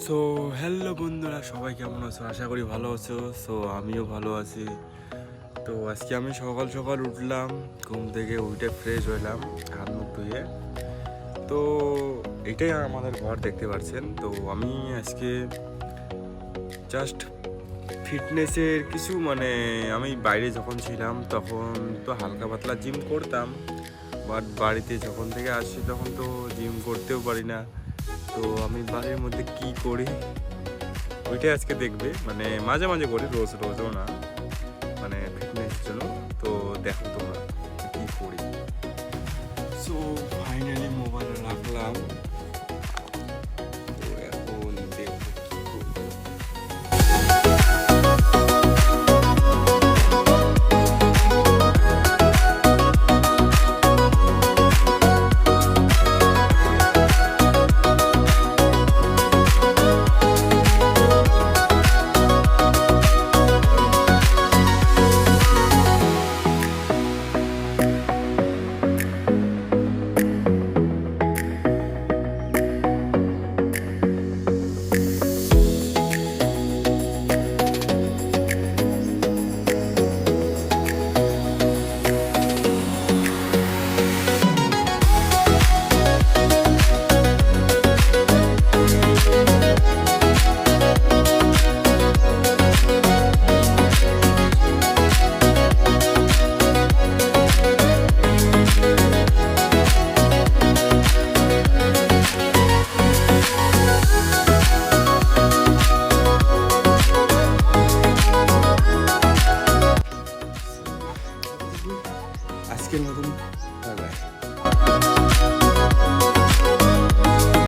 So hello বন্ধুরা, সবাই কেমন আছো? আশা করি ভালো আছো। সো আমিও ভালো আছি। তো আজকে আমি সকাল সকাল উঠলাম, ঘুম থেকে উঠে ফ্রেশ হইলাম, হাত মুখ ধুয়ে। তো এটাই আমাদের ঘর, দেখতে পাচ্ছেন। তো আমি আজকে জাস্ট ফিটনেসের কিছু আমি বাইরে যখন ছিলাম তখন তো হালকা পাতলা জিম করতাম, বাট বাড়িতে যখন থেকে আসছি তখন তো জিম করতেও পারি না। তো আমি বাড়ির মধ্যে কি করি ওইটাই আজকে দেখবে। মাঝে মাঝে করি, রোজ রোজও না, ফিটনেসের জন্য। তো দেখো তোমরা কি করি। সো ফাইনালি মোবাইল রাখলাম,